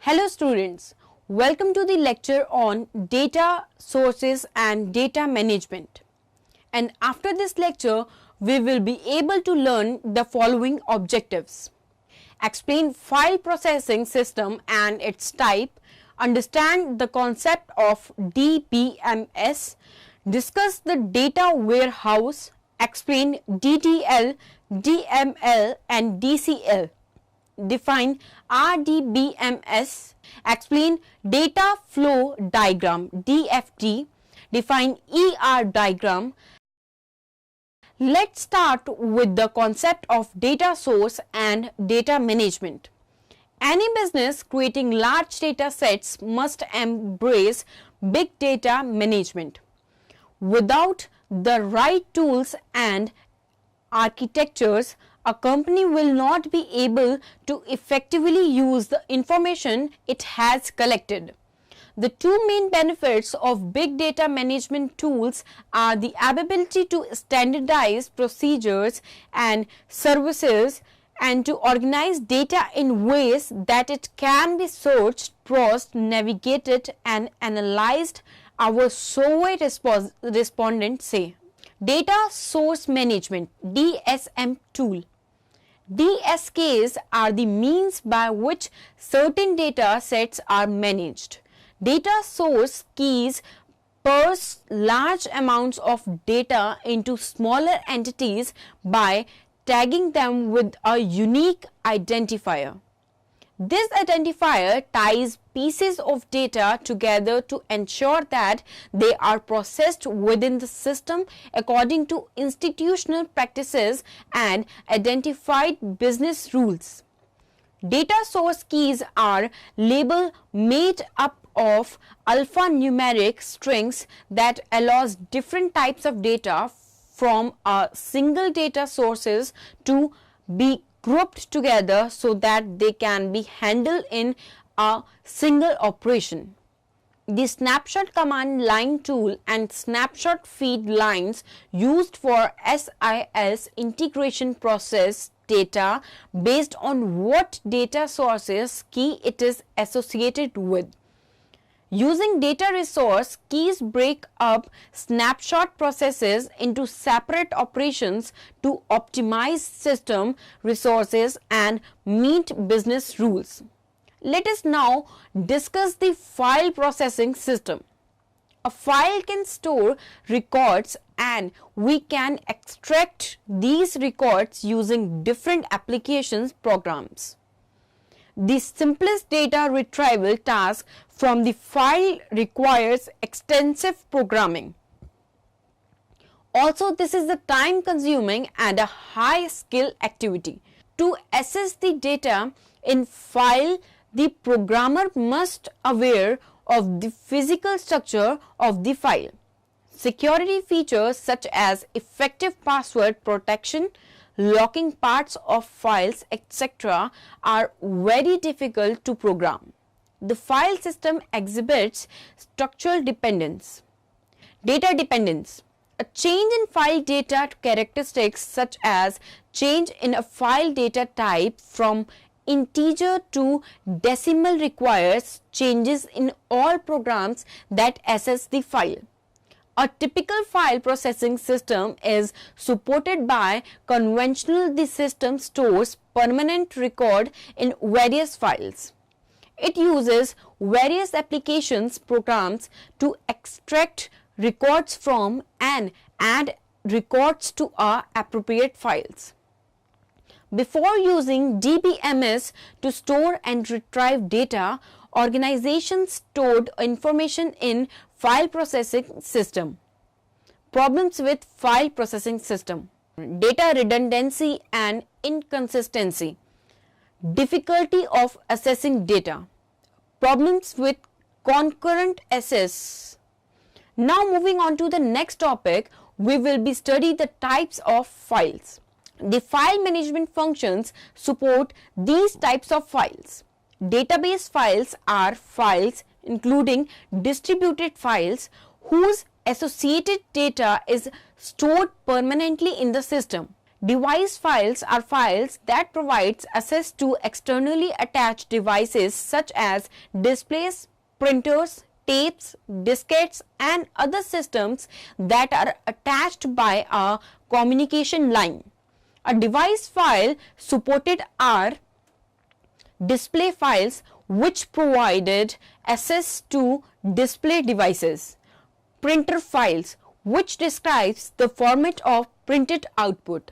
Hello students, welcome to the lecture on data sources and data management. And after this lecture, we will be able to learn the following objectives. Explain file processing system and its type, understand the concept of DBMS, discuss the data warehouse, explain DTL, DML and DCL. Define RDBMS, explain data flow diagram DFD, define ER diagram. Let's start with the concept of data source and data management. Any business creating large data sets must embrace big data management. Without the right tools and architectures, a company will not be able to effectively use the information it has collected. The two main benefits of big data management tools are the ability to standardize procedures and services and to organize data in ways that it can be searched, parsed, navigated and analyzed, our survey respondents say. Data Source Management DSM tool. DSKs are the means by which certain data sets are managed. Data source keys parse large amounts of data into smaller entities by tagging them with a unique identifier. This identifier ties pieces of data together to ensure that they are processed within the system according to institutional practices and identified business rules. Data source keys are labels made up of alphanumeric strings that allows different types of data from a single data sources to be grouped together so that they can be handled in a single operation. The snapshot command line tool and snapshot feed lines used for SIS integration process data based on what data sources key it is associated with. Using data resource, keys break up snapshot processes into separate operations to optimize system resources and meet business rules. Let us now discuss the file processing system. A file can store records and we can extract these records using different applications programs. The simplest data retrieval task from the file requires extensive programming. Also, this is a time-consuming and a high-skill activity. To access the data in file, the programmer must be aware of the physical structure of the file. Security features such as effective password protection, locking parts of files, etc. are very difficult to program. The file system exhibits structural dependence. Data dependence. A change in file data characteristics such as change in a file data type from integer to decimal requires changes in all programs that access the file. A typical file processing system is supported by conventional. The system stores permanent record in various files. It uses various applications programs to extract records from and add records to our appropriate files. Before using DBMS to store and retrieve data, organizations stored information in file processing system. Problems with file processing system. Data redundancy and inconsistency. Difficulty of accessing data. Problems with concurrent access. Now moving on to the next topic, we will be studying the types of files. The file management functions support these types of files. Database files are files including distributed files whose associated data is stored permanently in the system. Device files are files that provides access to externally attached devices such as displays, printers, tapes, diskettes and other systems that are attached by a communication line. A device file supported are display files which provided access to display devices, printer files which describes the format of printed output,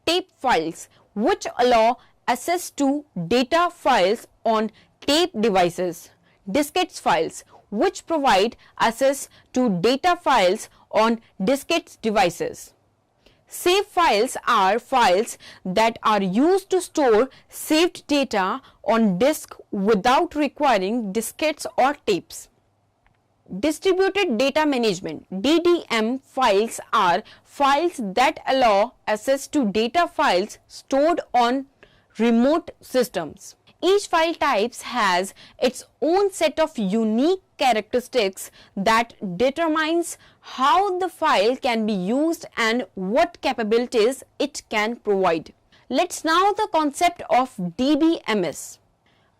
tape files which allow access to data files on tape devices, diskettes files which provide access to data files on diskettes devices. Save files are files that are used to store saved data on disk without requiring diskettes or tapes. Distributed data management (DDM) files are files that allow access to data files stored on remote systems. Each file type has its own set of unique characteristics that determines how the file can be used and what capabilities it can provide. Let's now the concept of DBMS.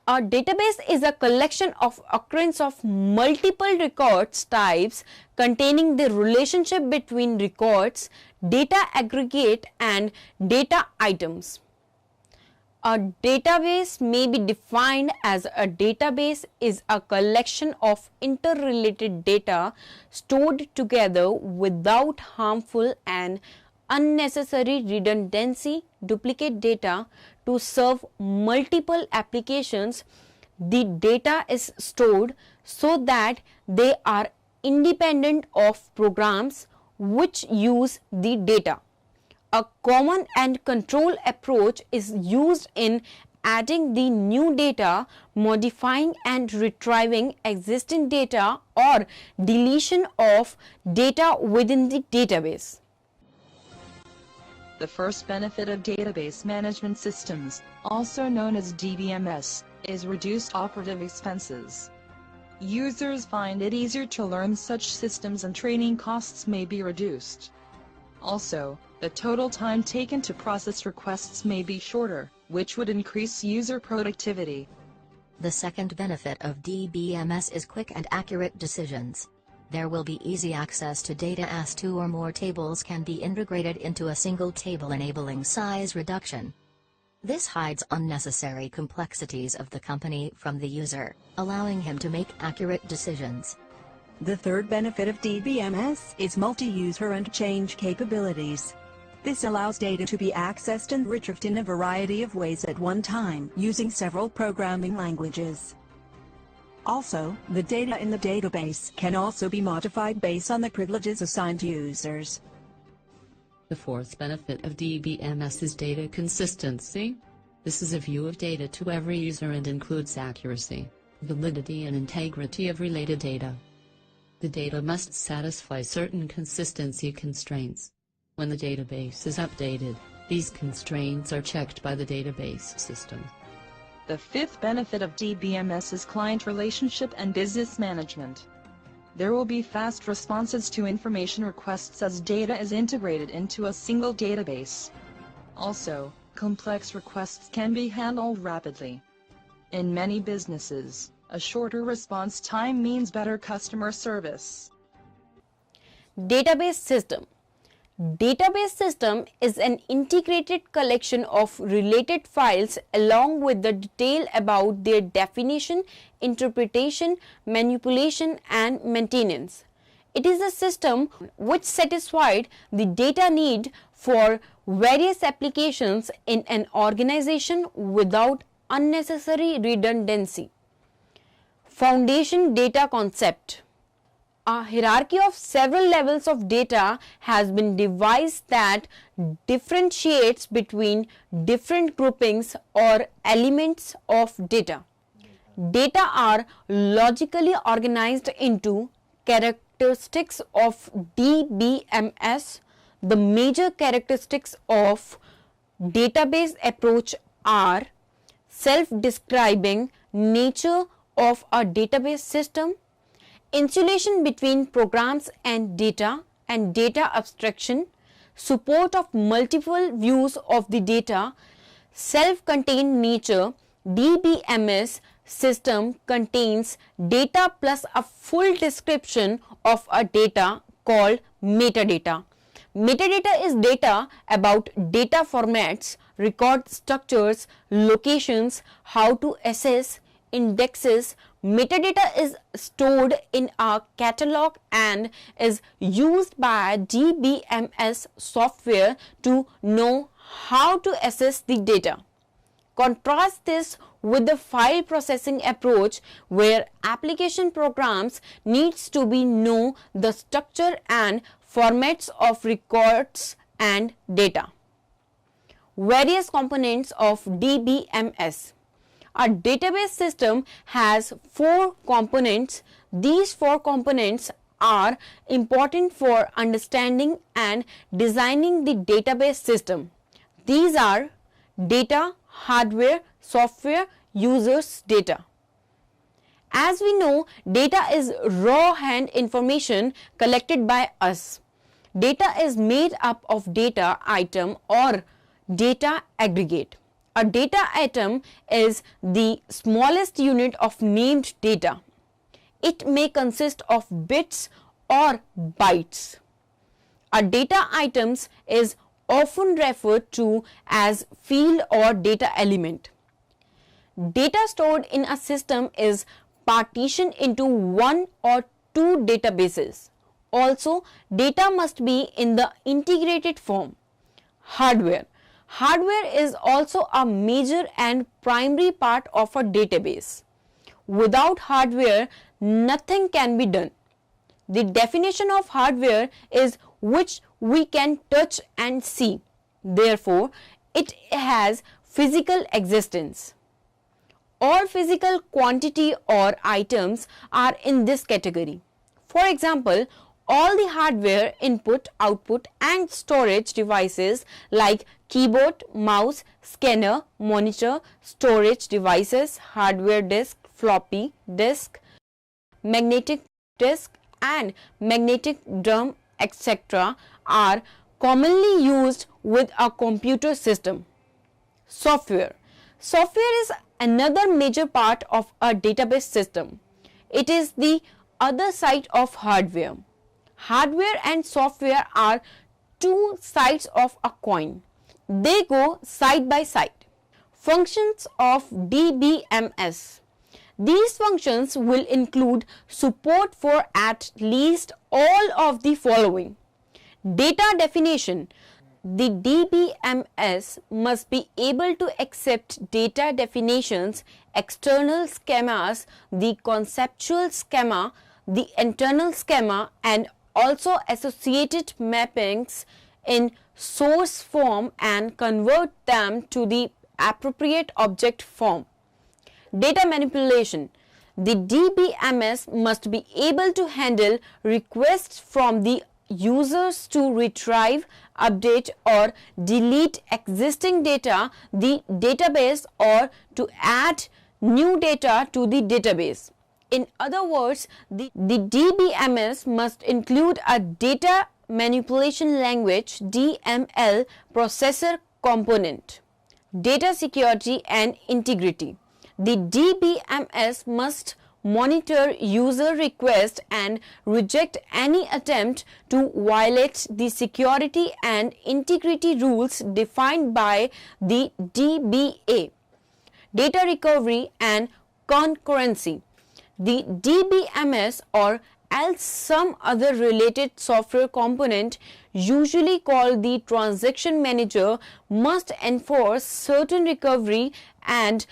A database is a collection of occurrence of multiple records types containing the relationship between records, data aggregate and data items. A database may be defined as a database is a collection of interrelated data stored together without harmful and unnecessary redundancy, duplicate data to serve multiple applications. The data is stored so that they are independent of programs which use the data. A common and control approach is used in adding the new data, modifying and retrieving existing data, or deletion of data within the database. The first benefit of database management systems, also known as DBMS, is reduced operative expenses. Users find it easier to learn such systems and training costs may be reduced. Also, the total time taken to process requests may be shorter, which would increase user productivity. The second benefit of DBMS is quick and accurate decisions. There will be easy access to data as two or more tables can be integrated into a single table, enabling size reduction. This hides unnecessary complexities of the company from the user, allowing him to make accurate decisions. The third benefit of DBMS is multi-user and change capabilities. This allows data to be accessed and retrieved in a variety of ways at one time using several programming languages. Also, the data in the database can also be modified based on the privileges assigned to users. The fourth benefit of DBMS is data consistency. This is a view of data to every user and includes accuracy, validity and integrity of related data. The data must satisfy certain consistency constraints. When the database is updated, these constraints are checked by the database system. The fifth benefit of DBMS is client relationship and business management. There will be fast responses to information requests as data is integrated into a single database. Also, complex requests can be handled rapidly. In many businesses, a shorter response time means better customer service. Database system. Database system is an integrated collection of related files along with the detail about their definition, interpretation, manipulation and maintenance. It is a system which satisfies the data need for various applications in an organization without unnecessary redundancy. Foundation data concept. A hierarchy of several levels of data has been devised that differentiates between different groupings or elements of data. Data are logically organized into characteristics of DBMS. The major characteristics of database approach are self-describing nature of a database system, insulation between programs and data abstraction, support of multiple views of the data, self-contained nature, DBMS system contains data plus a full description of a data called metadata. Metadata is data about data formats, record structures, locations, how to access, indexes. Metadata is stored in a catalog and is used by DBMS software to know how to access the data. Contrast this with the file processing approach where application programs needs to be know the structure and formats of records and data. Various components of DBMS. A database system has 4 components. These 4 components are important for understanding and designing the database system. These are data, hardware, software, users data. As we know, data is raw hand information collected by us. Data is made up of data item or data aggregate. A data item is the smallest unit of named data. It may consist of bits or bytes. A data items is often referred to as field or data element. Data stored in a system is partitioned into 1 or 2 databases. Also, data must be in the integrated form. Hardware. Hardware is also a major and primary part of a database. Without hardware, nothing can be done. The definition of hardware is which we can touch and see. Therefore, it has physical existence. All physical quantity or items are in this category. For example, all the hardware input, output and storage devices like keyboard, mouse, scanner, monitor, storage devices, hardware disk, floppy disk, magnetic disk and magnetic drum, etc. are commonly used with a computer system. Software. Software is another major part of a database system. It is the other side of hardware. Hardware and software are 2 sides of a coin. They go side by side. Functions of DBMS. These functions will include support for at least all of the following. Data definition. The DBMS must be able to accept data definitions, external schemas, the conceptual schema, the internal schema and also associated mappings in source form and convert them to the appropriate object form. Data manipulation. The DBMS must be able to handle requests from the users to retrieve, update or delete existing data, the database or to add new data to the database. In other words, the DBMS must include a data manipulation language DML processor component. Data security and integrity. The DBMS must monitor user requests and reject any attempt to violate the security and integrity rules defined by the DBA. Data recovery and concurrency. The DBMS or else some other related software component, usually called the transaction manager, must enforce certain recovery and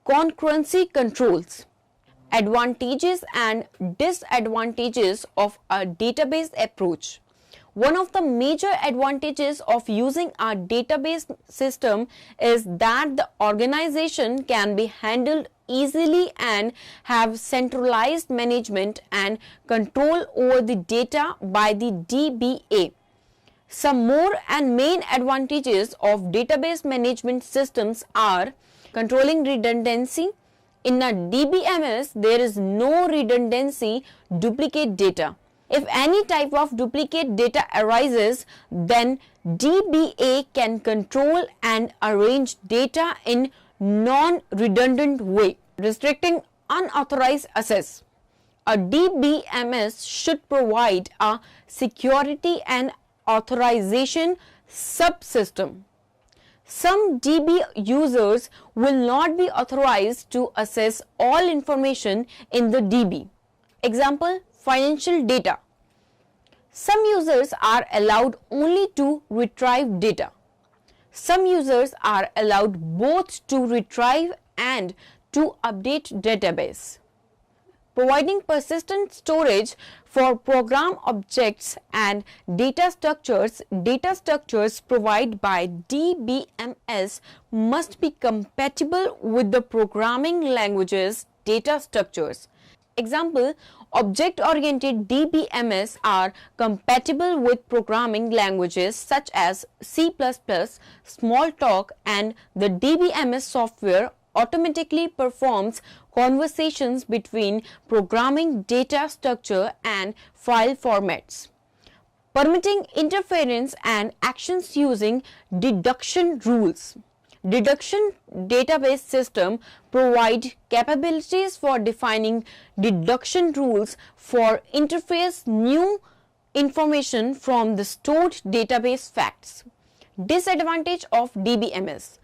concurrency controls. Advantages and disadvantages of a database approach. One of the major advantages of using a database system is that the organization can be handled easily and have centralized management and control over the data by the DBA. Some more and main advantages of database management systems are controlling redundancy. In a DBMS, there is no redundancy, duplicate data. If any type of duplicate data arises, then DBA can control and arrange data in non-redundant way, restricting unauthorized access. A DBMS should provide a security and authorization subsystem. Some DB users will not be authorized to access all information in the DB. Example, financial data. Some users are allowed only to retrieve data. Some users are allowed both to retrieve and to update database. Providing persistent storage for program objects and data structures provided by DBMS must be compatible with the programming language's data structures. Example, object-oriented DBMS are compatible with programming languages such as C++, Smalltalk, and the DBMS software automatically performs conversations between programming data structure and file formats, permitting interference and actions using deduction rules. Deduction database system provide capabilities for defining deduction rules for interface new information from the stored database facts. Disadvantage of DBMS.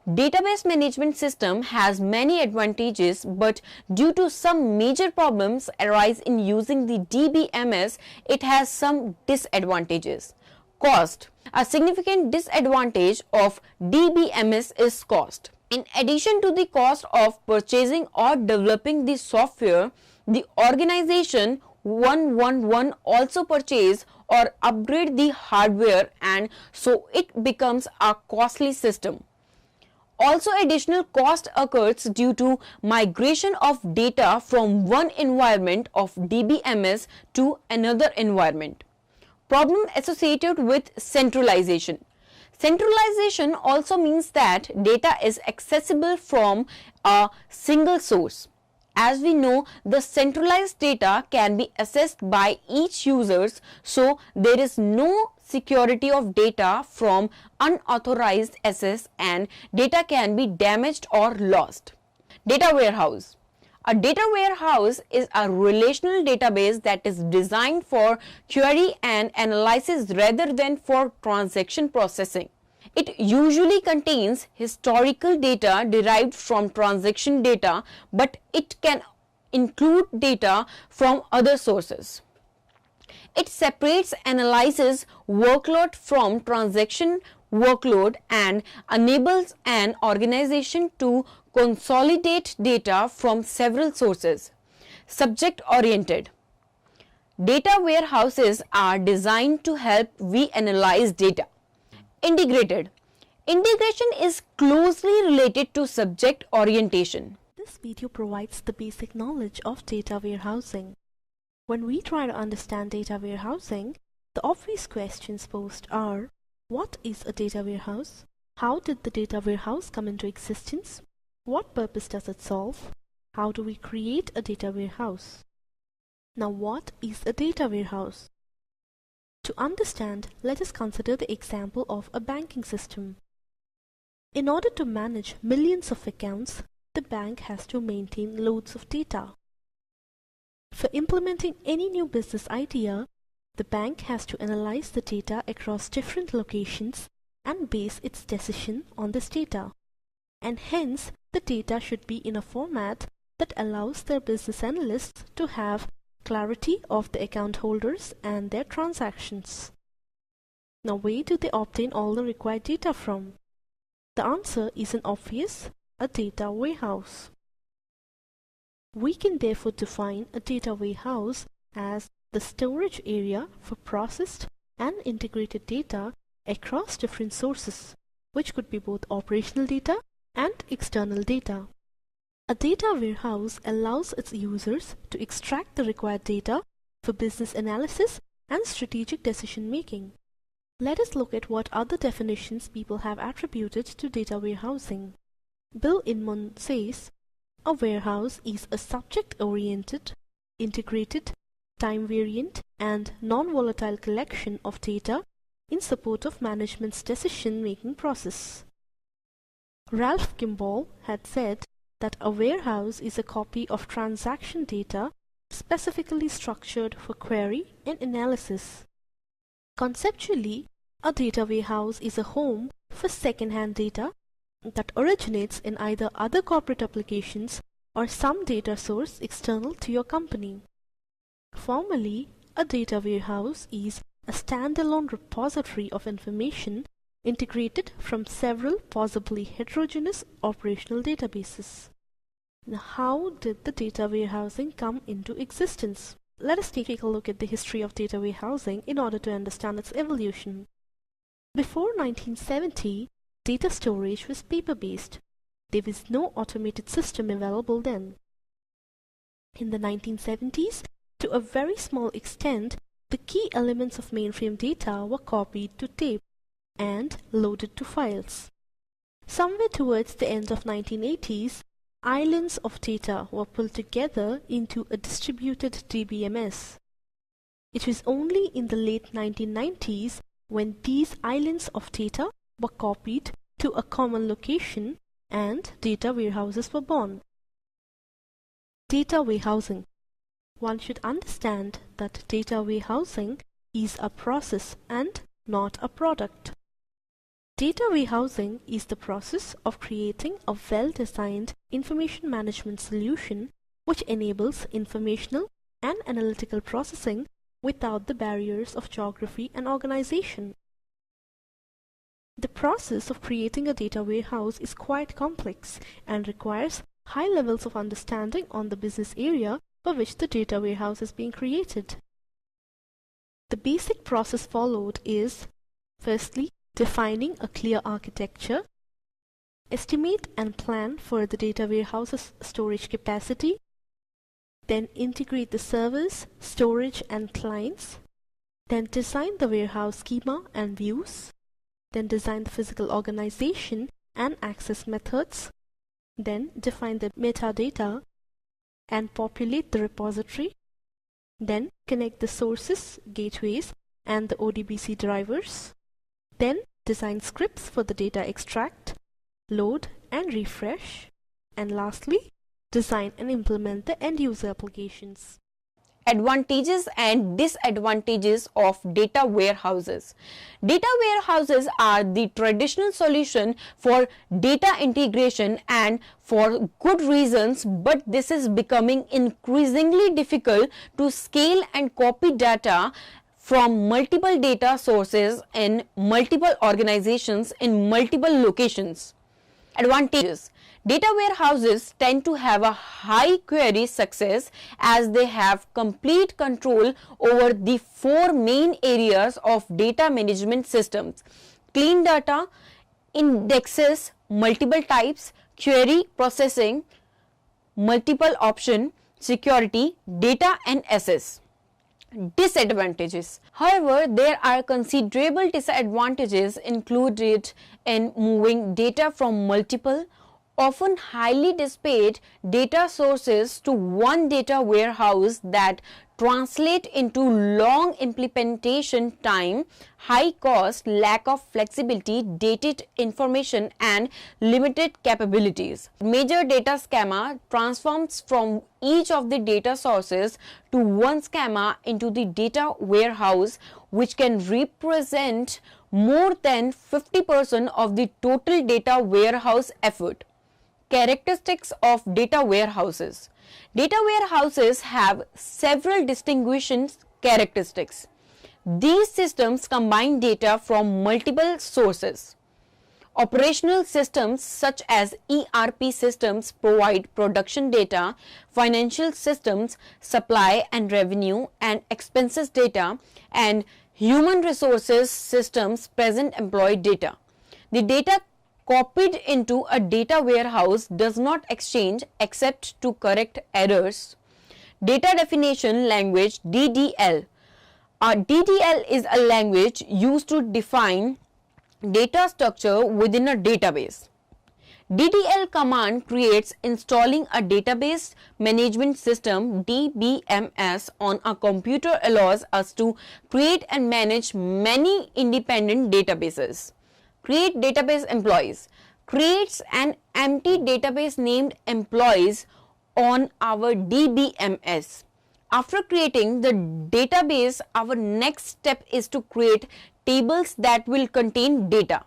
Database management system has many advantages, but due to some major problems arise in using the DBMS, it has some disadvantages. Cost. A significant disadvantage of DBMS is cost. In addition to the cost of purchasing or developing the software, the organization also purchase or upgrade the hardware, and so it becomes a costly system. Also, additional cost occurs due to migration of data from one environment of DBMS to another environment. Problem associated with centralization. Centralization also means that data is accessible from a single source. As we know, the centralized data can be accessed by each user, so there is no security of data from unauthorized access and data can be damaged or lost. Data warehouse. A data warehouse is a relational database that is designed for query and analysis rather than for transaction processing. It usually contains historical data derived from transaction data, but it can include data from other sources. It separates analysis workload from transaction workload and enables an organization to consolidate data from several sources. Subject-oriented. Data warehouses are designed to help we analyze data. Integrated. Integration is closely related to subject orientation. This video provides the basic knowledge of data warehousing. When we try to understand data warehousing, the obvious questions posed are: what is a data warehouse? How did the data warehouse come into existence? What purpose does it serve? How do we create a data warehouse? Now, what is a data warehouse? To understand, let us consider the example of a banking system. In order to manage millions of accounts, the bank has to maintain loads of data. For implementing any new business idea, the bank has to analyze the data across different locations and base its decision on this data. And hence, the data should be in a format that allows their business analysts to have clarity of the account holders and their transactions. Now, where do they obtain all the required data from? The answer is an obvious: a data warehouse. We can therefore define a data warehouse as the storage area for processed and integrated data across different sources, which could be both operational data and external data. A data warehouse allows its users to extract the required data for business analysis and strategic decision making. Let us look at what other definitions people have attributed to data warehousing. Bill Inman says, a warehouse is a subject-oriented, integrated, time-variant, and non-volatile collection of data in support of management's decision-making process. Ralph Kimball had said that a warehouse is a copy of transaction data specifically structured for query and analysis. Conceptually, a data warehouse is a home for second-hand data that originates in either other corporate applications or some data source external to your company. Formally, a data warehouse is a standalone repository of information integrated from several possibly heterogeneous operational databases. Now, how did the data warehousing come into existence? Let us take a look at the history of data warehousing in order to understand its evolution. Before 1970, data storage was paper-based. There was no automated system available then. In the 1970s, to a very small extent, the key elements of mainframe data were copied to tape and loaded to files. Somewhere towards the end of 1980s, islands of data were pulled together into a distributed DBMS. It was only in the late 1990s when these islands of data were copied to a common location and data warehouses were born. Data warehousing. One should understand that data warehousing is a process and not a product. Data warehousing is the process of creating a well-designed information management solution which enables informational and analytical processing without the barriers of geography and organization. The process of creating a data warehouse is quite complex and requires high levels of understanding on the business area for which the data warehouse is being created. The basic process followed is, firstly, defining a clear architecture, estimate and plan for the data warehouse's storage capacity, then integrate the servers, storage and clients, then design the warehouse schema and views, then design the physical organization and access methods, then define the metadata and populate the repository, then connect the sources, gateways and the ODBC drivers, then design scripts for the data extract, load and refresh, and lastly, design and implement the end-user applications. Advantages and disadvantages of data warehouses. Data warehouses are the traditional solution for data integration and for good reasons, but this is becoming increasingly difficult to scale and copy data from multiple data sources in multiple organizations in multiple locations. Advantages. Data warehouses tend to have a high query success as they have complete control over the four main areas of data management systems: clean data, indexes, multiple types, query processing, multiple option, security, data and access. Disadvantages. However, there are considerable disadvantages included in moving data from multiple, often highly disparate data sources to one data warehouse that translate into long implementation time, high cost, lack of flexibility, dated information and limited capabilities. Major data schema transforms from each of the data sources to one schema into the data warehouse, which can represent more than 50% of the total data warehouse effort. Characteristics of data warehouses. Data warehouses have several distinguishing characteristics. These systems combine data from multiple sources. Operational systems such as ERP systems provide production data, financial systems, supply and revenue and expenses data, and human resources systems present employee data. The data copied into a data warehouse does not exchange except to correct errors. Data definition language DDL. DDL is a language used to define data structure within a database. DDL command creates installing a database management system DBMS on a computer allows us to create and manage many independent databases. Create database employees creates an empty database named employees on our DBMS. After creating the database, our next step is to create tables that will contain data.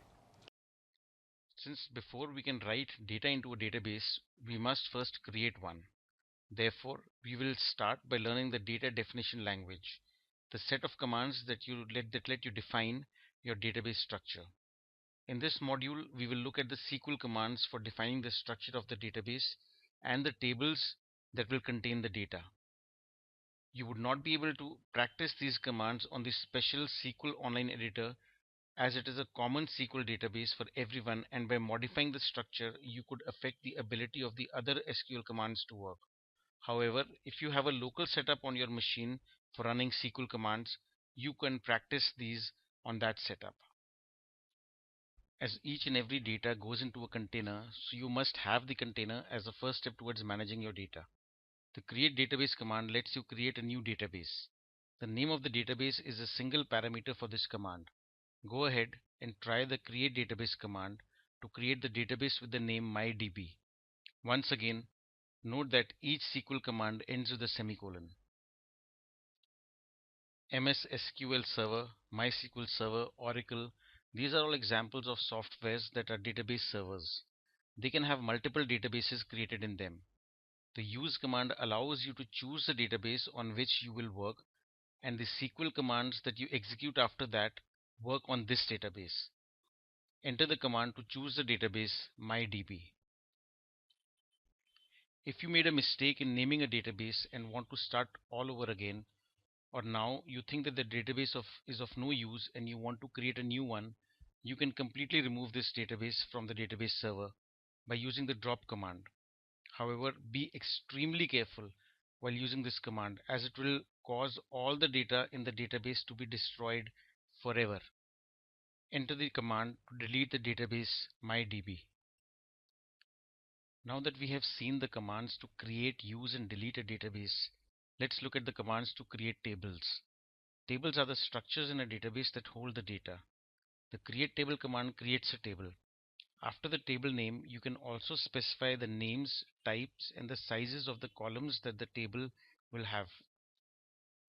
Since before we can write data into a database, we must first create one. Therefore, we will start by learning the data definition language, the set of commands that let you define your database structure. In this module, we will look at the SQL commands for defining the structure of the database and the tables that will contain the data. You would not be able to practice these commands on the special SQL online editor, as it is a common SQL database for everyone, and by modifying the structure you could affect the ability of the other SQL commands to work. However, if you have a local setup on your machine for running SQL commands, you can practice these on that setup. As each and every data goes into a container, so you must have the container as the first step towards managing your data. The create database command lets you create a new database. The name of the database is a single parameter for this command. Go ahead and try the create database command to create the database with the name mydb. Once again, note that each SQL command ends with a semicolon. MS SQL Server, MySQL Server, Oracle, these are all examples of softwares that are database servers. They can have multiple databases created in them. The use command allows you to choose the database on which you will work, and the SQL commands that you execute after that work on this database. Enter the command to choose the database mydb. If you made a mistake in naming a database and want to start all over again, or now you think that the database is of no use and you want to create a new one, you can completely remove this database from the database server by using the drop command. However, be extremely careful while using this command, as it will cause all the data in the database to be destroyed forever. Enter the command to delete the database mydb. Now that we have seen the commands to create, use and delete a database, let's look at the commands to create tables. Tables are the structures in a database that hold the data. The create table command creates a table. After the table name, you can also specify the names, types and the sizes of the columns that the table will have.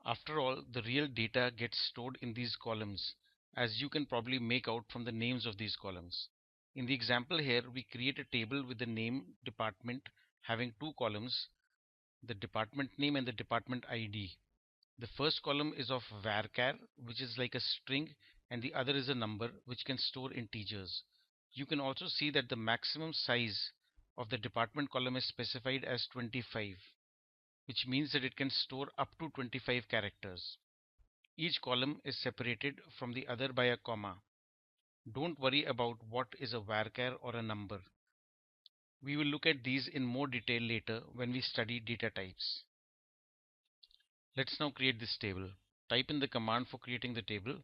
After all, the real data gets stored in these columns, as you can probably make out from the names of these columns. In the example here, we create a table with the name department having two columns, the department name and the department ID. The first column is of varchar, which is like a string, and the other is a number which can store integers. You can also see that the maximum size of the department column is specified as 25, which means that it can store up to 25 characters. Each column is separated from the other by a comma. Don't worry about what is a varchar or a number. We will look at these in more detail later when we study data types. Let's now create this table. Type in the command for creating the table.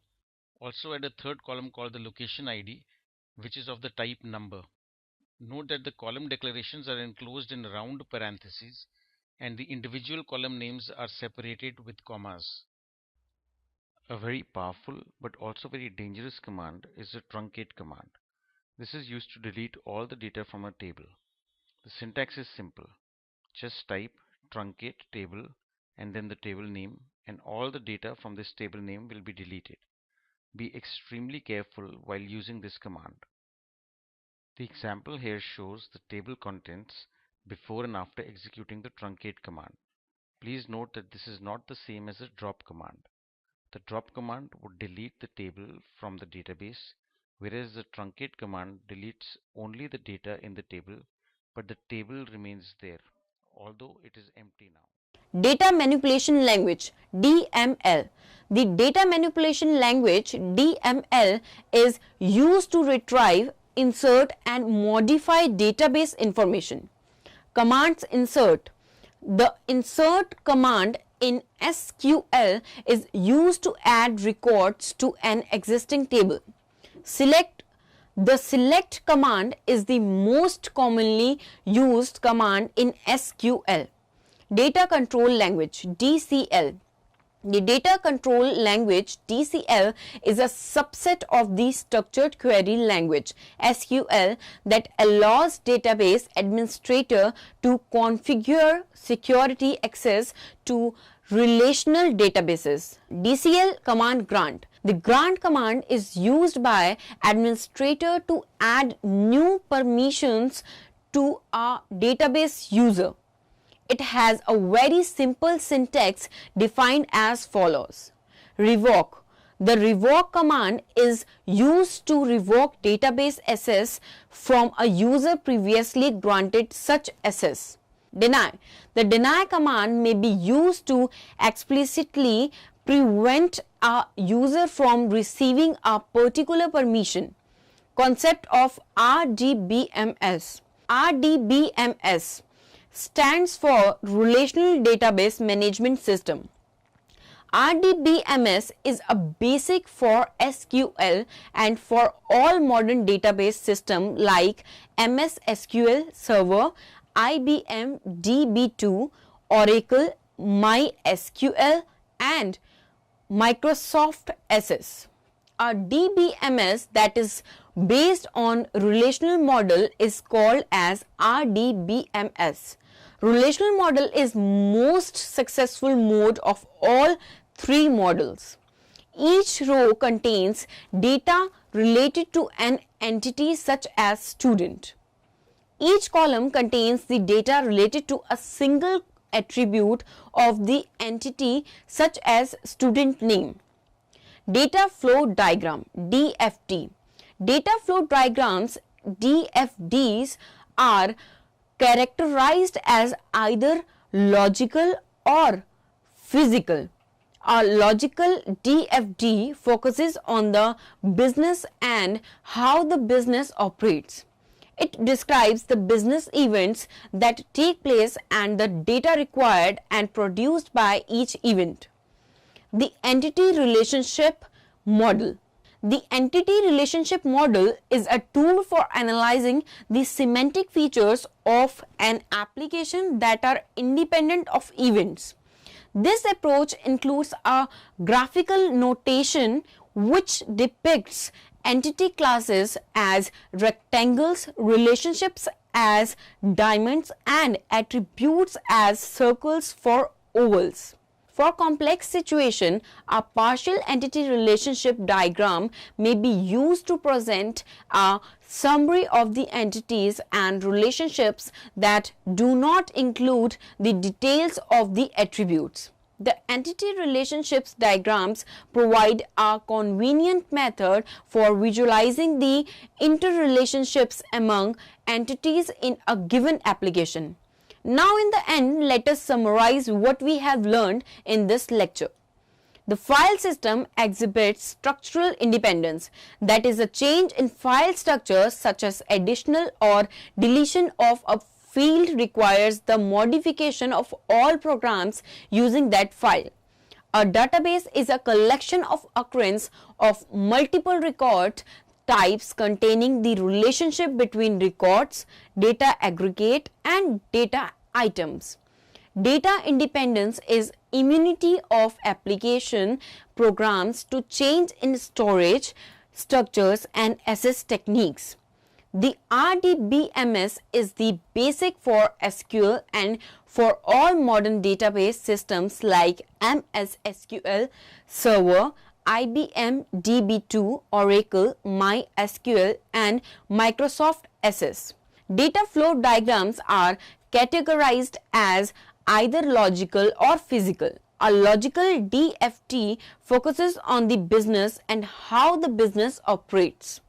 Also add a third column called the location ID, which is of the type number. Note that the column declarations are enclosed in round parentheses and the individual column names are separated with commas. A very powerful but also very dangerous command is the truncate command. This is used to delete all the data from a table. The syntax is simple. Just type truncate table and then the table name, and all the data from this table name will be deleted. Be extremely careful while using this command. The example here shows the table contents before and after executing the truncate command. Please note that this is not the same as a drop command. The drop command would delete the table from the database, whereas the truncate command deletes only the data in the table, but the table remains there, although it is empty now. Data manipulation language DML. The data manipulation language DML is used to retrieve, insert and modify database information. Commands insert. The insert command in SQL is used to add records to an existing table. Select The select command is the most commonly used command in SQL. Data Control Language (DCL). The data control language DCL is a subset of the structured query language SQL that allows database administrator to configure security access to relational databases. DCL command grant. The grant command is used by administrator to add new permissions to a database user. It has a very simple syntax defined as follows. Revoke. The revoke command is used to revoke database access from a user previously granted such access. Deny. The deny command may be used to explicitly prevent a user from receiving a particular permission. Concept of RDBMS. RDBMS stands for Relational Database Management System. RDBMS is a basic for SQL and for all modern database systems like MS SQL Server, IBM DB2, Oracle, MySQL and Microsoft SS. A DBMS that is based on relational model is called as RDBMS. Relational model is most successful mode of all three models. Each row contains data related to an entity such as student. Each column contains the data related to a single attribute of the entity such as student name. Data flow diagram DFD. Data flow diagrams DFDs are characterized as either logical or physical. A logical DFD focuses on the business and how the business operates. It describes the business events that take place and the data required and produced by each event. The entity relationship model. The entity relationship model is a tool for analyzing the semantic features of an application that are independent of events. This approach includes a graphical notation which depicts entity classes as rectangles, relationships as diamonds, and attributes as circles for ovals. For complex situation, a partial entity relationship diagram may be used to present a summary of the entities and relationships that do not include the details of the attributes. The entity relationships diagrams provide a convenient method for visualizing the interrelationships among entities in a given application. Now in the end, let us summarize what we have learned in this lecture. The file system exhibits structural independence, that is a change in file structure such as additional or deletion of a field requires the modification of all programs using that file. A database is a collection of occurrence of multiple record types containing the relationship between records, data aggregate and data items. Data independence is immunity of application programs to change in storage, structures and access techniques. The RDBMS is the basic for SQL and for all modern database systems like MS SQL Server, IBM DB2, Oracle, MySQL and Microsoft SS. Data flow diagrams are categorized as either logical or physical. A logical DFT focuses on the business and how the business operates.